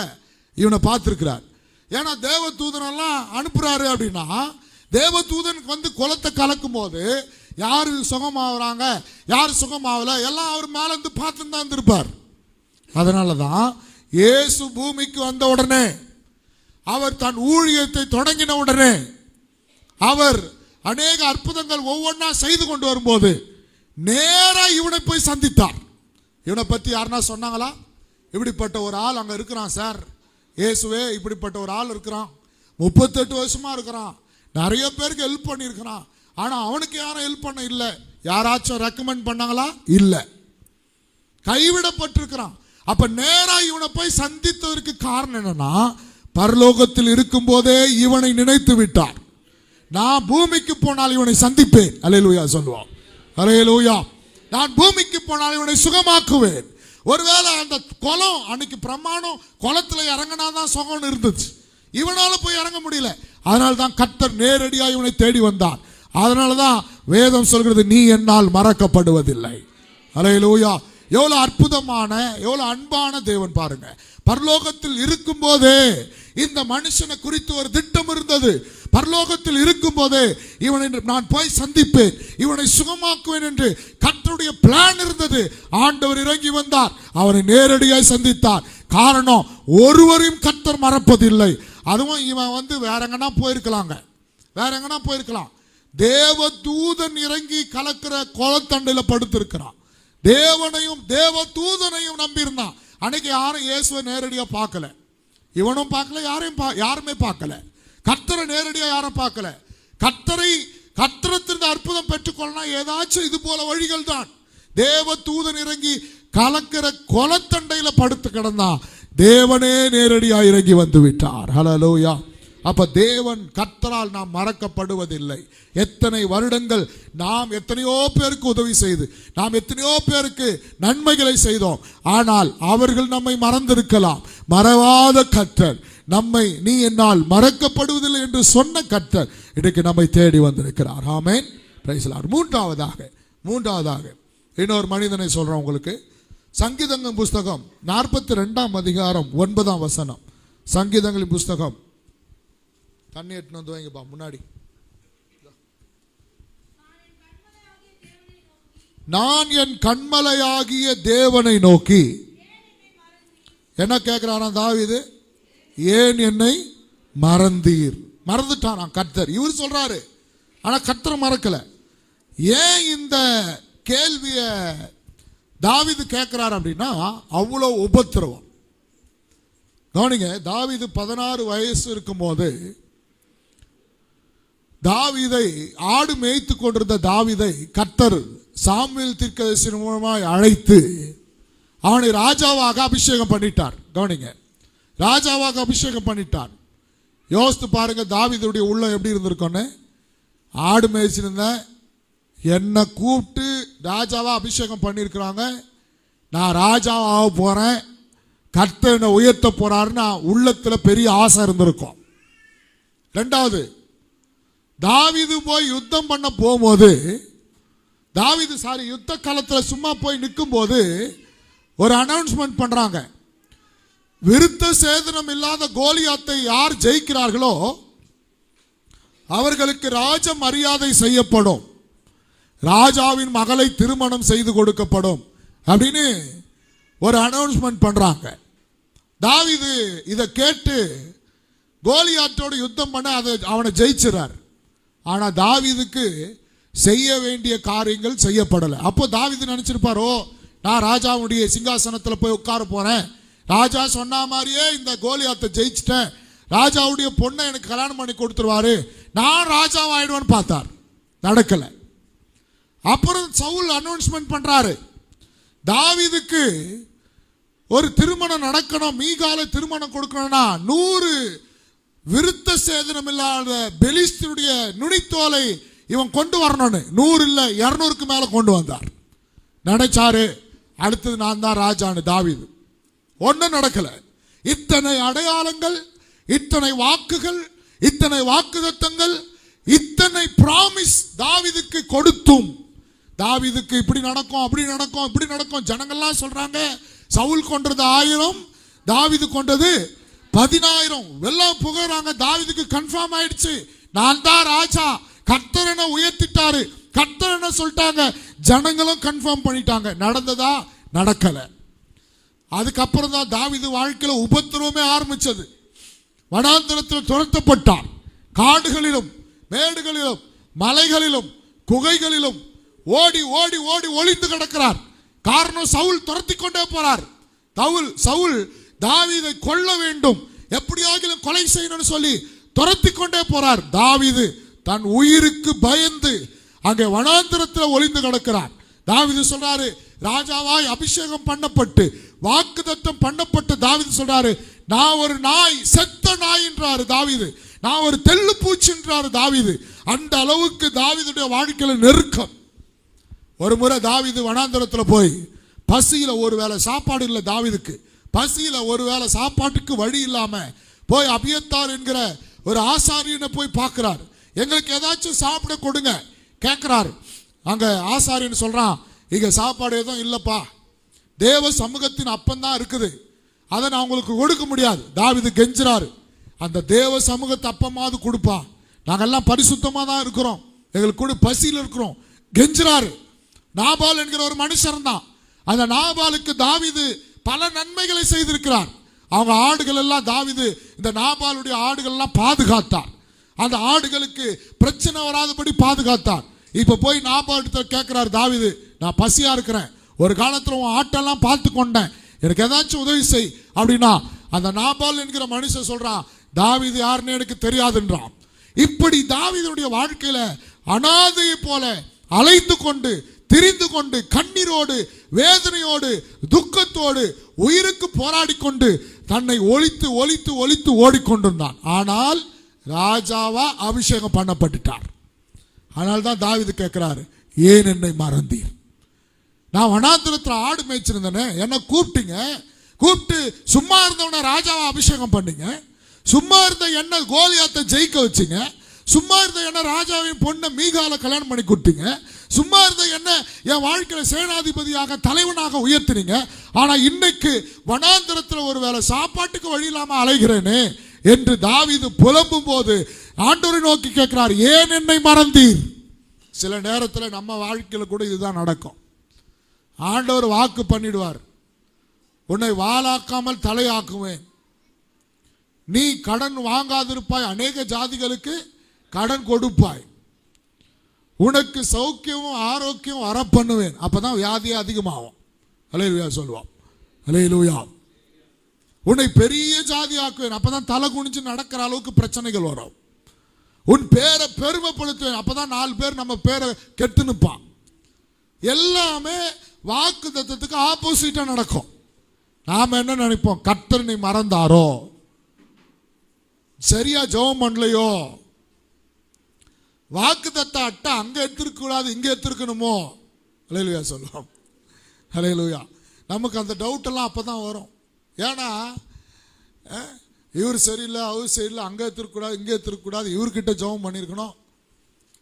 Speaker 1: இவனை பார்த்திருக்கிறார். ஏன்னா தேவதூதனெல்லாம் அனுப்புறாரு அப்படின்னா, தேவதூதனுக்கு வந்து குளத்தை கலக்கும் போது யாரு சுகமாகறாங்க யாரு சுகமாகல எல்லாம் அவர் மேல இருந்து பார்த்துட்டு தான் இருந்திருப்பார். அதனாலதான் இயேசு பூமிக்கு வந்த உடனே, அவர் தன் ஊழியத்தை தொடங்கின உடனே, அவர் அநேக அற்புதங்கள் ஒவ்வொன்றா செய்து கொண்டு வரும்போது நேரா இவனை போய் சந்தித்தார். இவனை பத்தி யாருன்னா சொன்னாங்களா? இப்படிப்பட்ட ஒரு ஆள் அங்க இருக்கிறான் சார், இயேசுவே இப்படிப்பட்ட ஒரு ஆள் இருக்கிறான், 38 வருஷமா இருக்கிறான், நிறைய பேருக்கு ஹெல்ப் பண்ணியிருக்கிறான், ஆனா அவனுக்கு யாரும் ஹெல்ப் பண்ண இல்லை. யாராச்சும் ரெக்கமெண்ட் பண்ணாங்களா? இல்லை. கைவிடப்பட்டிருக்கிறான். அப்ப நேரா இவனை போய் சந்தித்ததற்கு காரணம் என்னன்னா, பரலோகத்தில் இருக்கும் போதே இவனை நினைத்து விட்டார். நான் பூமிக்கு போனால் இவனை சந்திப்பேன். அல்லேலூயா சொல்லுவோம். அல்லேலூயா. நான் பூமிக்கு போனால் இவனை சுகமாக்குவேன். ஒருவேளை அந்த குளம் அன்னைக்கு பிரமாணம், குளத்துல இறங்கினாதான் சுகம் இருந்துச்சு, இவனால போய் இறங்க முடியல. அதனால்தான் கர்த்தர் நேரடியாக இவனை தேடி வந்தார். அதனாலதான் வேதம் சொல்கிறது, நீ என்னால் மறக்கப்படுவதில்லை. அல்லேலூயா. எவ்வளவு அற்புதமான, எவ்வளவு அன்பான தேவன் பாருங்க. பரலோகத்தில் இருக்கும் போதே இந்த மனுஷனை குறித்து ஒரு திட்டம் இருந்தது. பரலோகத்தில் இருக்கும் போதே இவனை நான் போய் சந்திப்பேன், இவனை சுகமாக்குவேன் என்று கர்த்தருடைய பிளான் இருந்தது. ஆண்டவர் இறங்கி வந்தார், அவனை நேரடியாய் சந்தித்தார். காரணம், ஒருவரையும் கர்த்தர் மறப்பதில்லை. அதுவும் இவன் வேற எங்கன்னா போயிருக்கலாங்க, வேற எங்கன்னா போயிருக்கலாம். தேவ தூதன் இறங்கி கலக்கிற குளத்தண்டையில படுத்திருக்கிறான். தேவனையும் தேவ தூதனையும் நம்பியிருந்தான். அன்னைக்கு யாரும் இயேசுவை நேரடியா பார்க்கல, இவனும் பார்க்கல, யாருமே பார்க்கல. கர்த்தரை நேரடியா யாரும் பார்க்கல. கர்த்தரத்திலிருந்து அற்புதம் பெற்றுக்கொள்ளலாம் ஏதாச்சும் இது போல வழிகள் தான். தேவ தூதன் இறங்கி கலக்கிற குளத்தண்டையில படுத்து கிடந்தான். தேவனே நேரடியா இறங்கி வந்து விட்டார். ஹல்லேலூயா. அப்ப தேவன் கர்த்தரால் நாம் மறக்கப்படுவதில்லை. எத்தனை வருடங்கள் நாம் எத்தனையோ பேருக்கு உதவி செய்து, நாம் எத்தனையோ பேருக்கு நன்மைகளை செய்தோம். ஆனால் அவர்கள் நம்மை மறந்திருக்கலாம். மறவாத கர்த்தர் நம்மை, நீ என்னால் மறக்கப்படுவதில்லை என்று சொன்ன கர்த்தர் இன்றைக்கு நம்மை தேடி வந்திருக்கிறார். ஆமென். Praise the lord. மூன்றாவதாக இன்னொரு மனிதனை சொல்றேன் உங்களுக்கு. சங்கீதங்களின் புஸ்தகம் 42ஆம் அதிகாரம் 9ஆம் வசனம். சங்கீதங்களின் புஸ்தகம், தண்ணி எட்டுன்னு வந்து வைங்கப்பா முன்னாடி. நான் என் கண்மலையாகிய தேவனை நோக்கி, என்ன கேட்கிறானா தாவீது? ஏன் என்னை மறந்தீர்? மறந்துட்டான் கர்த்தர். இவர் சொல்றாரு, ஆனா கர்த்தர் மறக்கல. ஏன் இந்த கேள்விய தாவீது கேட்கிறார் அப்படின்னா, அவ்வளவு உபத்திரவம். கவனிங்க, தாவீது 16 வயசு இருக்கும் போது தாவீதை, ஆடு மேய்த்து கொண்டிருந்த தாவீதை கர்த்தர் சாமுவேல் தீர்க்கதரிசி மூலமாய் அழைத்து அவனை ராஜாவாக அபிஷேகம் பண்ணிட்டார். கவனிங்க, ராஜாவாக அபிஷேகம் பண்ணிட்டார். யோசித்து பாருங்க, தாவீதுடைய உள்ளம் எப்படி இருந்திருக்கோன்னு. ஆடு மேய்ச்சிருந்த என்னை கூப்பிட்டு ராஜாவா அபிஷேகம் பண்ணியிருக்கிறாங்க, நான் ராஜாவாக போறேன், கர்த்தர் என்னை உயர்த்த போறாருன்னு உள்ளத்துல பெரிய ஆசை இருந்திருக்கும். ரெண்டாவது, தாவீது போய் யுத்தம் பண்ண போகும்போது, யுத்த காலத்தில் சும்மா போய் நிற்கும் போது ஒரு அனௌன்ஸ்மெண்ட் பண்றாங்க, விருத்த சேதனம் இல்லாத கோலியாத்தை யார் ஜெயிக்கிறார்களோ அவர்களுக்கு ராஜ மரியாதை செய்யப்படும், ராஜாவின் மகளை திருமணம் செய்து கொடுக்கப்படும் அப்படின்னு ஒரு அனௌன்ஸ்மெண்ட் பண்றாங்க. தாவீது இதை கேட்டு கோலியாத்தோடு யுத்தம் பண்ண அவனை ஜெயிச்சிறார். ஆனா தாவீதுக்கு செய்ய வேண்டிய காரியங்கள் செய்யப்படலை. அப்போ தாவீது நினைச்சிருப்பாரோ, நான் ராஜாவுடைய சிங்காசனத்தில் போய் உட்கார போறேன், ராஜா சொன்ன மாதிரியே இந்த கோலியாத்தை ஜெயிச்சிட்டேன், ராஜாவுடைய பொண்ணை எனக்கு கல்யாணம் பண்ணி கொடுத்துருவாரு, நான் ராஜாவாயிடுவேன்னு பார்த்தார். நடக்கல. அப்புறம் சவுல் அனௌன்ஸ்மெண்ட் பண்றாரு, தாவீதுக்கு ஒரு திருமணம் நடக்கணும், மீகால திருமணம் கொடுக்கணும்னா 100 விருத்த சேதனம் இல்லாத பெலிஸ்தருடைய நுனித்தோலை இவன் கொண்டு வரணும்னு 100 இல்ல 200க்கு மேல கொண்டு வந்தார். நினைச்சாரு அடுத்தது நான் தான் ராஜான்னு. தாவீது ஒன்னும் நடக்கல. இத்தனை அடையாளங்கள், இத்தனை வாக்குகள், இத்தனை வாக்குத்தத்தங்கள், இத்தனை பிராமிஸ் தாவீதுக்கு கொடுத்தும், தாவீதுக்கு இப்படி நடக்கும், அப்படி நடக்கும், இப்படி நடக்கும். ஜனங்கள்லாம் சொல்றாங்க சவுல் கொன்றது 1000, தாவீது கொண்டது 10000. எல்லாம் புகழறாங்க. தாவீதுக்கு கன்ஃபார்ம் ஆயிடுச்சு, நான் தான் ராஜா, கர்த்தர் என்னை உயர்த்திட்டாரு, கர்த்தர் என்ன சொல்லிட்டாங்க, ஜனங்களும் கன்ஃபார்ம் பண்ணிட்டாங்க. நடந்ததா? நடக்கல. அதுக்கப்புறம் தான் தாவீது வாழ்க்கையில உபத்திரவமே ஆரம்பிச்சது. வனாந்தரத்தில் துரத்தப்பட்டார். காடுகளிலும் மேடுகளிலும் மலைகளிலும் குகைகளிலும் ஓடி ஓடி ஓடி ஒளிந்து கிடக்கிறார். காரணம், சவுல் துரத்தி கொண்டே போறார். சவுல் தாவீதை கொல்ல வேண்டும், எப்படியாகிலும் கொலை செய்யணும்னு சொல்லி துரத்தி கொண்டே போறார். தாவீது தன் உயிருக்கு பயந்து அங்கே வனாந்தரத்தில் ஒளிந்து கிடக்கிறார். தாவீது சொல்றாரு, ராஜாவாய் அபிஷேகம் பண்ணப்பட்டு வாக்குத்தத்தம் பண்ணப்பட்டு தாவீது சொல்றாரு, நான் ஒரு நாய், செத்த நாய் என்றாரு தாவீது. நான் ஒரு தெள்ளு பூச்சி என்றாரு தாவீது. அந்த அளவுக்கு தாவீதுடைய வாழ்க்கையில நெருக்கம். ஒரு முறை தாவீது வனாந்தரத்தில் போய் பசியில ஒரு வேளை சாப்பாடு இல்லை தாவீதுக்கு. பசியில ஒரு வேளை சாப்பாட்டுக்கு வழி இல்லாம போய் அபியத்தார் என்கிற ஒரு ஆசாரியனை போய் பார்க்கிறார். எங்களுக்கு ஏதாச்சும் சாப்பிட கொடுங்க கேட்கிறாரு. அங்க ஆசாரியன் சொல்றான், இங்க சாப்பாடு எதுவும் இல்லப்பா, தேவ சமூகத்தின் அப்பந்தான் இருக்குது, அதை நான் உங்களுக்கு கொடுக்க முடியாது. தாவீது கெஞ்சுறாரு, அந்த தேவ சமூகத்தை அப்பமாவது கொடுப்பா, நாங்கெல்லாம் பரிசுத்தமா தான் இருக்கிறோம், எங்களுக்கு கூட பசியில் இருக்கிறோம் கெஞ்சுறாரு. நாபால் என்கிற ஒரு மனுஷன் தான். அந்த நாபாலுக்கு தாவீது பல நன்மைகளை செய்திருக்கிறார். அவங்க ஆடுகள் எல்லாம் தாவீது இந்த நாபாலுடைய ஆடுகள் எல்லாம் பாதுகாத்தார். அந்த ஆடுகளுக்கு பிரச்சனை வராதபடி பாதுகாத்தார். இப்ப போய் நாபால் கேட்கிறார் தாவீது, நான் பசியா இருக்கிறேன், ஒரு காலத்துல உன் ஆட்டெல்லாம் பார்த்து கொண்டேன், எனக்கு ஏதாச்சும் உதவி செய் அப்படின்னா அந்த நாபால் என்கிற மனுஷன் சொல்றான், தாவீது யாருன்னு எனக்கு தெரியாதுன்றான். இப்படி தாவீதுடைய வாழ்க்கையில அனாதையை போல அலைந்து கொண்டு திரிந்து கொண்டு கண்ணீரோடு வேதனையோடு துக்கத்தோடு உயிருக்கு போராடி கொண்டு தன்னை ஒழித்து ஒழித்து ஒழித்து ஓடிக்கொண்டிருந்தான். ஆனால் ராஜாவா அபிஷேகம் பண்ணப்பட்டுட்டார். ஆனால் தான் தாவீது கேட்கிறாரு, ஏன் என்னை மறந்தீர்? நான் வனாந்திரத்தில் ஆடு மேய்ச்சிருந்தேனே, என்னை கூப்பிட்டீங்க, கூப்பிட்டு சும்மா இருந்தவனை ராஜாவா அபிஷேகம் பண்ணீங்க, சும்மா இருந்த என்ன கோலியாத்தை ஜெயிக்க வச்சிங்க, சும்மா இருந்த என்ன ராஜாவின் பொண்ணை மீகால கல்யாணம் பண்ணி கொடுத்தீங்க, சும்மா இருந்த என்ன என் வாழ்க்கையில சேனாதிபதியாக தலைவனாக உயர்த்தினீங்க. ஆனா இன்னைக்கு வனாந்தரத்தில் ஒரு வேளை சாப்பாட்டுக்கு வழி இல்லாம அலைகிறேனே என்று தாவீது புலம்பும் போது ஆண்டவரை நோக்கி கேட்கிறார், ஏன் என்னை மறந்தீர்? சில நேரத்தில் நம்ம வாழ்க்கையில கூட இதுதான் நடக்கும். ஆண்டவர் வாக்கு பண்ணிடுவார், உன்னை வாளாக்காமல் தலையாக்குவேன், நீ கடன் வாங்காதிருப்பாய், அநேக ஜாதிகளுக்கு கடன் கொடுப்பாய், உனக்கு சௌக்கியமும் ஆரோக்கியம் வர பண்ணுவேன், அப்பதான் வியாதியே அதிகமாகும். அல்லேலூயா சொல்லுவான். அல்லேலூயா. உன்னை பெரிய ஜாதி ஆக்குவேன், அப்பதான் தலை குனிஞ்சு நடக்கிற அளவுக்கு பிரச்சனைகள் வரும். உன் பேரை பெருமைப்படுத்துவேன், அப்பதான் 4 பேர் நம்ம பேரை கெட்டு நிற்பான். எல்லாமே வாக்கு தத்தத்துக்கு ஆப்போசிட்டா நடக்கும். நாம என்ன நினைப்போம், கர்த்தர் நீ மறந்தாரோ, சரியா ஜெபம் பண்ணலையோ, வாக்கு தத்த அட்டை அங்க எடுத்துருக்க கூடாது இங்க எடுத்துருக்கணுமோ. அல்லேலூயா சொல்லுவோம். அல்லேலூயா. நமக்கு அந்த டவுட் எல்லாம் அப்பதான் வரும். ஏன்னா இவர் சரியில்லை அவர் சரியில்லை, அங்க எடுத்துருக்கூடாது இங்க எடுத்துருக்கூடாது, இவர்கிட்ட ஜெபம் பண்ணியிருக்கணும்.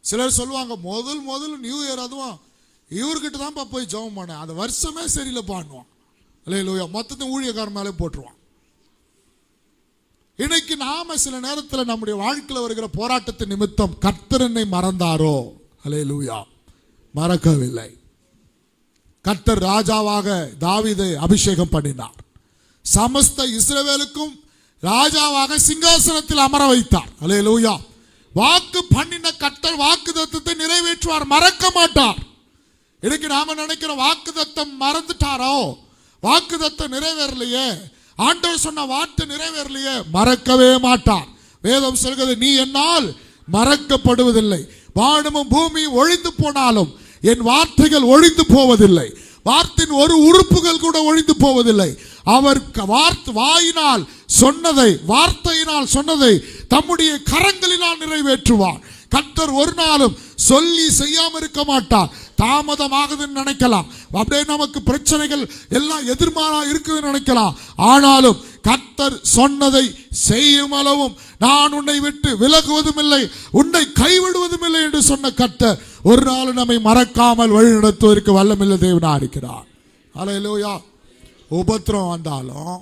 Speaker 1: சிலர் சொல்லுவாங்க, முதல் நியூ இயர் அதுவும் இவர்கிட்ட தான் போய் ஜெபம் பண்ணேன், அந்த வருஷமே சரியில்லை பாடுவான். அல்லேலூயா. மொத்தத்தை ஊழியக்காரன் மேலே போட்டுருவான். இன்னைக்கு நாம சில நேரத்தில் நம்முடைய வாழ்க்கையில் வருகிற போராட்டத்தின் நிமித்தம் கர்த்தர் என்னை மறந்தாரோ? அல்லேலூயா. மறக்கவில்லை. கர்த்தர் ராஜாவாக தாவீதை அபிஷேகம் பண்ணினார். சமஸ்த இஸ்ரவேலுக்கும் ராஜாவாக சிங்காசனத்தில் அமர வைத்தார். அல்லேலூயா. வாக்கு பண்ணின கர்த்தர் வாக்குத்தத்தத்தை நிறைவேற்றுவார், மறக்க மாட்டார். இன்னைக்கு நாம நினைக்கிற வாக்குத்தத்தம் மறந்துட்டாரோ, வாக்குத்தத்தம் நிறைவேறலையே, ஆண்டவர் சொன்ன வார்த்தை நிறைவேறலையே, மறக்கவே மாட்டார். வேதம் சொல்கிறது, நீ என்னால் மறக்கப்படுவதில்லை, வானமும் பூமியும் ஒழிந்து போனாலும் என் வார்த்தைகள் ஒழிந்து போவதில்லை, வார்த்தையின் ஒரு உறுப்புகள் கூட ஒழிந்து போவதில்லை. அவர் வாயினால் சொன்னதை, வார்த்தையினால் சொன்னதை தம்முடைய கரங்களினால் நிறைவேற்றுவார். கர்த்தர் ஒரு நாளும் சொல்லி செய்யாம இருக்க மாட்டார். தாமதமாகுதுன்னு நினைக்கலாம், அப்படியே நமக்கு பிரச்சனைகள் எல்லாம் எதிர்மாறா இருக்குதுன்னு நினைக்கலாம். ஆனாலும் கர்த்தர் சொன்னதை செய்யும் அளவும் நான் உன்னை விட்டு விலகுவதும் இல்லை, உன்னை கைவிடுவதும் இல்லை என்று சொன்ன கர்த்தர் ஒரு நாள் நம்மை மறக்காமல் வழி நடத்துவதற்கு வல்லமில்லை தேவனா இருக்கிறார். அல்லேலூயா. உபத்திரம் வந்தாலும்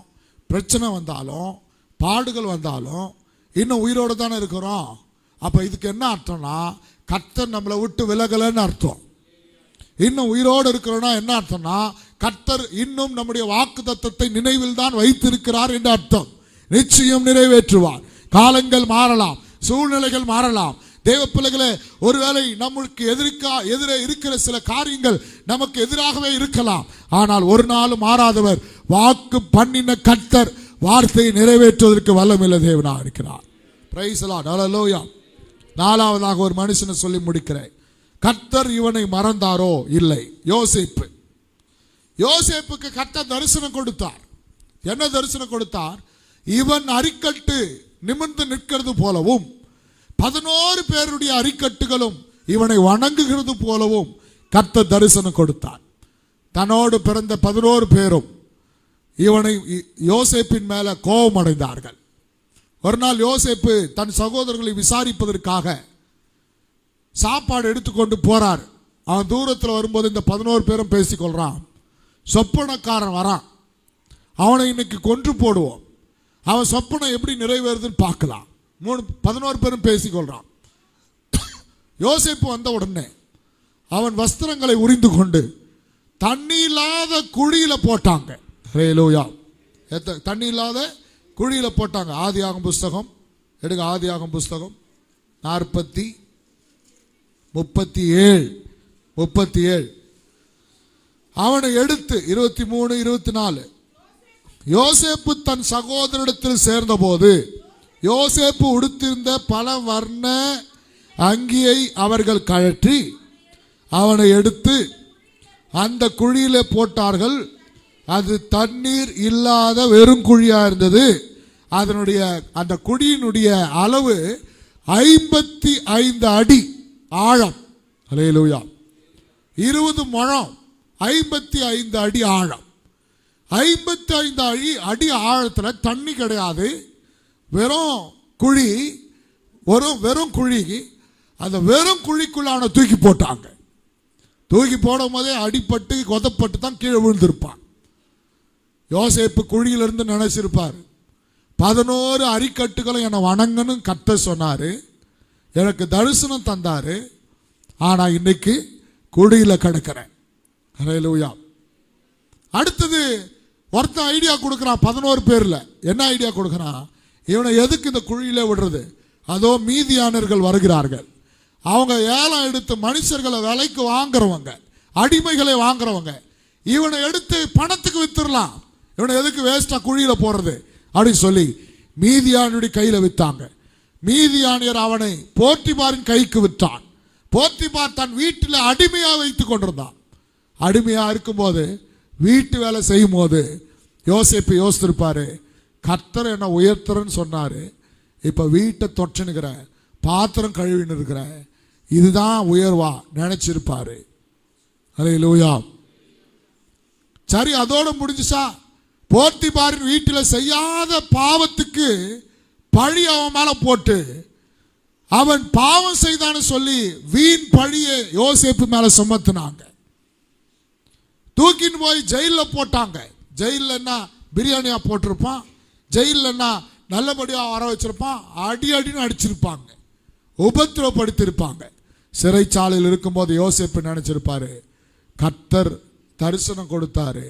Speaker 1: பிரச்சனை வந்தாலும் பாடுகள் வந்தாலும் இன்னும் உயிரோடு தானே இருக்கிறோம். அப்ப இதுக்கு என்ன அர்த்தம்னா, கர்த்தர் நம்மளை விட்டு விலகலன்னு அர்த்தம். இன்னும் உயிரோடு இருக்கிறோம்னா என்ன அர்த்தம்னா, கர்த்தர் இன்னும் நம்முடைய வாக்குத்தத்தத்தை நினைவில் தான் வைத்திருக்கிறார் என்று அர்த்தம். நிச்சயம் நிறைவேற்றுவார். காலங்கள் மாறலாம், சூழ்நிலைகள் மாறலாம். தேவ பிள்ளைகளே, ஒருவேளை நமக்கு எதிரே இருக்கிற சில காரியங்கள் நமக்கு எதிராகவே இருக்கலாம். ஆனால் ஒரு நாளும் மாறாதவர், வாக்கு பண்ணின கர்த்தர் வார்த்தையை நிறைவேற்றுவதற்கு வல்லமையுள்ள தேவனாக இருக்கிறார். பிரைஸ் தி லார்ட், ஹல்லேலூயா. நாலாவதாக ஒரு மனுஷனை சொல்லி முடிக்கிறேன். கர்த்தர் இவனை மறந்தாரோ? இல்லை. யோசேப்புக்கு கர்த்தர் தரிசனம் கொடுத்தார். என்ன தரிசனம் கொடுத்தார்? இவன் அரிக்கட்டு நிமிர்ந்து நிற்கிறது போலவும் 11 பேருடைய அரிக்கட்டுகளும் இவனை வணங்குகிறது போலவும் கர்த்தர் தரிசனம் கொடுத்தார். தன்னோடு பிறந்த 11 பேரும் இவனை யோசேப்பின் மேல கோபம் அடைந்தார்கள். ஒரு நாள் யோசேப்பு தன் சகோதரர்களை விசாரிப்பதற்காக சாப்பாடு எடுத்துக்கொண்டு போறார். அவன் தூரத்தில் வரும்போது இந்த 11 பேரும் பேசிக்கொள்றான். சொப்பனக்காரன் வரான், அவனை இன்னைக்கு கொன்று போடுவோம், அவன் சொப்பனம் எப்படி நிறைவேறுதுன்னு பார்க்கலாம். 11 பேரும் பேசிக்கொள்றான். யோசேப்பு வந்த உடனே அவன் வஸ்திரங்களை உரிந்து கொண்டு தண்ணி இல்லாத குழியில போட்டாங்க. ஹல்லேலூயா. தண்ணி இல்லாத குழியில போட்டாங்க. ஆதியாகமம் புஸ்தகம் எடுங்க. ஆதியாகமம் புஸ்தகம் 37 அவனை எடுத்து 23, 24. யோசேப்பு தன் சகோதரிடத்தில் சேர்ந்த போது யோசேப்பு உடுத்திருந்த பல வர்ண அங்கியை அவர்கள் கழற்றி அவனை எடுத்து அந்த குழியிலே போட்டார்கள். அது தண்ணீர் இல்லாத வெறும் குழியா இருந்தது. அதனுடைய அந்த குழியினுடைய அளவு 55 அடி ஆழம். ஹல்லேலூயா. 20 முழம், 55 அடி ஆழம். 55 அடி ஆழத்தில் தண்ணி கிடையாது, வெறும் குழி. வெறும் குழி. அந்த வெறும் குழிக்குள்ளான தூக்கி போட்டாங்க. தூக்கி போடும் போதே அடிப்பட்டு கொதப்பட்டு தான் கீழே விழுந்திருப்பான். யோசேப்பு குழியிலிருந்து நினைச்சிருப்பார், 11 அரிக்கட்டுகளும் என்னை வணங்கணும் கர்த்தர் சொன்னாரு, எனக்கு தரிசனம் தந்தாரு, ஆனா இன்னைக்கு குழியில கிடக்கிறேன். ஹல்லேலூயா. அடுத்தது ஒருத்தன் ஐடியா கொடுக்குறான் 11 பேர்ல. என்ன ஐடியா கொடுக்குறான்? இவனை எதுக்கு இந்த குழியில விடுறது? அதோ மீதியானர்கள் வருகிறார்கள். அவங்க ஏலம் எடுத்து மனுஷர்களை விலைக்கு வாங்குறவங்க, அடிமைகளை வாங்குறவங்க. இவனை எடுத்து பணத்துக்கு வித்துடலாம், இவனை எதுக்கு வேஸ்டா குழியில போடுறது அப்படின்னு சொல்லி மீதியானுடைய கையில வித்தாங்க. மீதியானியர் அவனை போர்த்திபாரின் கைக்கு விட்டான். போர்த்திபார் தன் வீட்டில் அடிமையா வைத்து கொண்டிருந்தான். அடிமையா இருக்கும்போது வீட்டு வேலை செய்யும் போது யோசேப்பு யோசித்திருப்பாரு, கர்த்தர் என்ன உயர்த்துறன்னு சொன்னாரு, இப்ப வீட்டை தொற்றுனுக்கிற, பாத்திரம் கழுவின்னு இருக்கிற, இதுதான் உயர்வா நினைச்சிருப்பாரு. ஹல்லேலூயா. சரி, அதோட முடிஞ்சுச்சா? போர்த்திபாரின் வீட்டில் செய்யாத பாவத்துக்கு பழி அவன் மேல போட்டு அவன் பாவம் செய்தான்னு சொல்லி வீண் பழியை யோசேப்பு மேல சுமத்துனாங்க. தூக்கின்னு போய் ஜெயிலில் போட்டாங்க. ஜெயிலில் என்ன பிரியாணியா போட்டிருப்பான், ஜெயிலில் என்ன நல்லபடியா வர வச்சிருப்பான், அடின்னு அடிச்சிருப்பாங்க, உபத்திரப்படுத்திருப்பாங்க. சிறைச்சாலையில் இருக்கும்போது யோசேப்பு நினைச்சிருப்பாரு, கர்த்தர் தரிசனம் கொடுத்தாரு,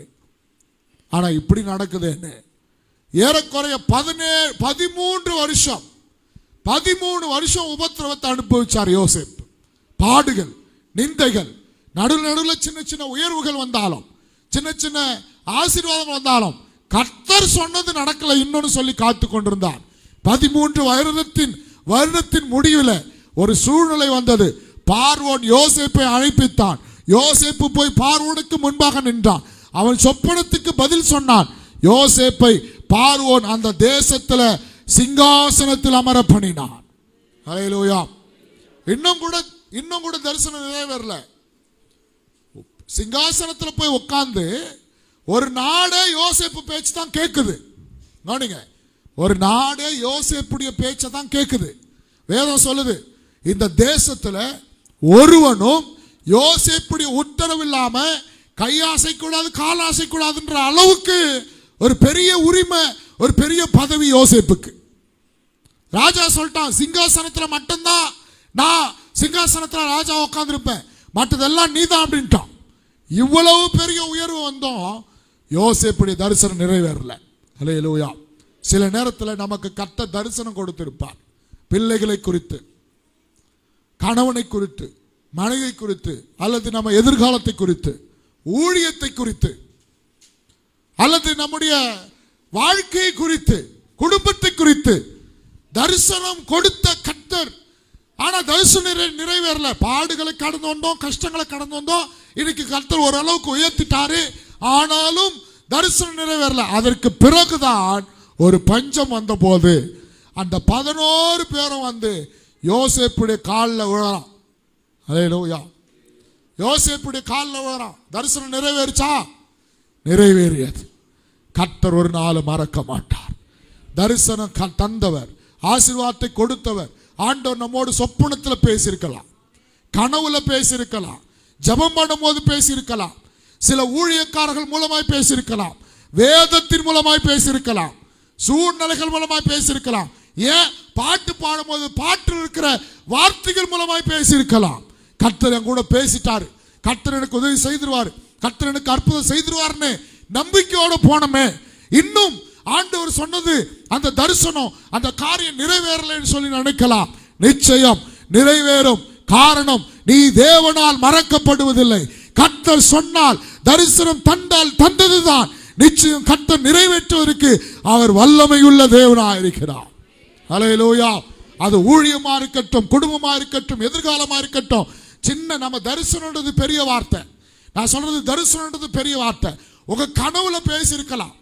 Speaker 1: ஆனா இப்படி நடக்குதுன்னு. ஏறக்குறைய 13 வருஷம் உபத்திரவத்தை அனுபவிச்சார் யோசேப்பு. பாடுகள், நிந்தைகள், நடுவில் சின்ன சின்ன உயர்வுகள் வந்தாலும், சின்ன சின்ன ஆசீர்வாதம் வந்தாலும் கர்த்தர் சொன்னது நடக்கல இன்னொன்னு சொல்லி காத்து கொண்டிருந்தார். 13 வருடத்தின் முடிவில் ஒரு சூழ்நிலை வந்தது. பார்வோன் யோசேப்பை அழைப்பித்தான். யோசேப்பு போய் பார்வோனுக்கு முன்பாக நின்றான். அவன் சொப்பனத்துக்கு பதில் சொன்னான். யோசேப்பை பார்வோன் அந்த தேசத்தில் சிங்காசனத்தில் அமர பண்ணினான். ஹல்லேலூயா. இன்னும் கூட தரிசனம் நிறைவேறல. சிங்காசனத்தில் போய் உட்கார்ந்து ஒரு நாடே யோசேப்பு பேச்சு தான் கேட்குது. கவனிங்க, ஒரு நாடே யோசேப்புடைய பேச்சை தான் கேட்குது. வேதம் சொல்லுது, இந்த தேசத்துல ஒருவனும் யோசேப்புடைய உத்தரவு இல்லாம கையாசைக்கூடாது, காலாசைக்கூடாதுன்ற அளவுக்கு ஒரு பெரிய உரிமை, ஒரு பெரிய பதவி யோசேப்புக்கு. ராஜா சொல்லிட்டான், சிங்காசனத்துல மட்டும்தான் நான் சிங்காசனத்தில் ராஜா உட்கார்ந்திருப்பேன், மற்றதெல்லாம் நீதான் அப்படின்ட்டான். இவ்வளவு பெரிய உயர்வு வந்தோம், யோசேப்புடைய தரிசனம் நிறைவேறல. ஹல்லேலூயா. சில நேரத்தில் நமக்கு கர்த்தர் தரிசனம் கொடுத்திருப்பார். பிள்ளைகளை குறித்து, கணவனை குறித்து, மனைவி குறித்து, அல்லது நம்ம எதிர்காலத்தை குறித்து, ஊழியத்தை குறித்து, அல்லது நம்முடைய வாழ்க்கை குறித்து, குடும்பத்தை குறித்து தரிசனம் கொடுத்த கர்த்தர். ஆனா தரிசனம் நிறைவேறல. பாடுகளை கடந்து வந்தோம், கஷ்டங்களை கடந்து வந்தோம். இன்னைக்கு கர்த்தர் ஓரளவுக்கு உயர்த்திட்டாரு, ஆனாலும் தரிசனம் நிறைவேறல. அதற்கு பிறகுதான் ஒரு பஞ்சம் வந்த போது அந்த 11 பேரும் வந்து யோசேப்புடைய காலில் விழறான். ஹல்லேலூயா. யோசேப்புடைய காலில் விழறான். தரிசனம் நிறைவேறிச்சா? நிறைவேறியது. கர்த்தர் ஒரு நாள் மறக்க மாட்டார். தரிசனம் தந்தவர், ஆசீர்வாதத்தை கொடுத்தவர். ஆண்டவர் நம்மோடு சொப்பனத்தில் பேசியிருக்கலாம், கனவுல பேசியிருக்கலாம், ஜெபம் பண்ணும்போது பேசியிருக்கலாம், சில ஊழியக்காரர்கள் மூலமாய் பேசியிருக்கலாம், வேதத்தின் மூலமாய் பேசியிருக்கலாம், சூழ்நிலைகள் மூலமாய் பேசியிருக்கலாம், ஏன் பாட்டு பாடும்போது பாட்டில் இருக்கிற வார்த்தைகள் மூலமாய் பேசியிருக்கலாம். கர்த்தர் என் கூட பேசிட்டாரு, கர்த்தர் எனக்கு உதவி செய்திருவார், கர்த்தர் எனக்கு அற்புதம் செய்திருவார்னு நம்பிக்கையோட போனமே. இன்னும் ஆண்டவர் சொன்னது அந்த தரிசனம், அந்த காரியம் நிறைவேறலைன்னு சொல்லி நினைக்கலாம். நிச்சயம் நிறைவேறும். காரணம், நீ தேவனால் மறக்கப்படுவதில்லை. கர்த்தர் சொன்னால், தரிசனம் தந்தால் தந்ததுதான். நிச்சயம் கர்த்தர் நிறைவேற்றுவதற்கு அவர் வல்லமையுள்ள தேவனாக இருக்கிறார். ஹல்லேலூயா. அது ஊழியமா இருக்கட்டும், குடும்பமா இருக்கட்டும், எதிர்காலமா இருக்கட்டும். சின்ன நம்ம தரிசனம்ன்றது பெரிய வார்த்தை. நான் சொல்றது தரிசனம்ன்றது பெரிய வார்த்தை. உங்க கனவுல பேசியிருக்கலாம்,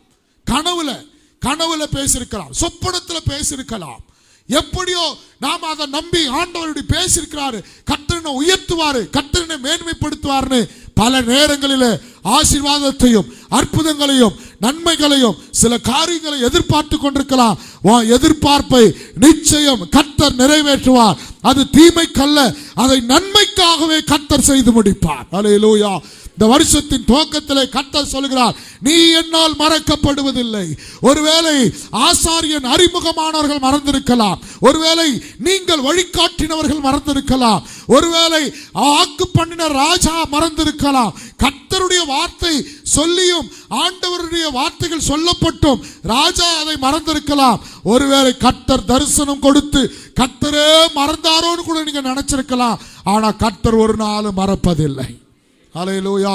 Speaker 1: கனவுல பேசியிருக்கலாம், சொப்பனத்தில் பேசியிருக்கலாம். எப்படியோ நாம் அதை நம்பி ஆண்டவருடைய பேசியிருக்கிறாரு, கர்த்தரை உயர்த்துவாரு, கர்த்தரை மேன்மைப்படுத்துவார்னு பல நேரங்களில் ஆசீர்வாதத்தையும் அற்புதங்களையும் நன்மைகளையும் சில காரியங்களை எதிர்பார்த்து கொண்டிருக்கலாம். எதிர்பார்ப்பை நிச்சயம் கர்த்தர் நிறைவேற்றுவார். அது தீமைக்கல்ல, அதை நன்மைக்காகவே கர்த்தர் செய்து முடிப்பார். ஹல்லேலூயா. இந்த வருஷத்தின் துவக்கத்திலே கர்த்தர் சொல்கிறார், நீ என்னால் மறக்கப்படுவதில்லை. ஒருவேளை ஆசாரியன் அறிமுகமானவர்கள் மறந்திருக்கலாம், ஒருவேளை நீங்கள் வழிகாட்டினவர்கள் மறந்திருக்கலாம், ஒருவேளை ஆக்கு பண்ணின ராஜா மறந்திருக்கலாம். கர்த்தருடைய வார்த்தை சொல்லியும் ஆண்டவருடைய வார்த்தைகள் சொல்லப்பட்டும் ராஜா அதை மறந்திருக்கலாம். ஒருவேளை கர்த்தர் தரிசனம் கொடுத்து கர்த்தரே மறந்தாரோன்னு கூட நீங்க நினைச்சிருக்கலாம். ஆனா கர்த்தர் ஒரு நாள் மறப்பதில்லை. ஹல்லேலூயா.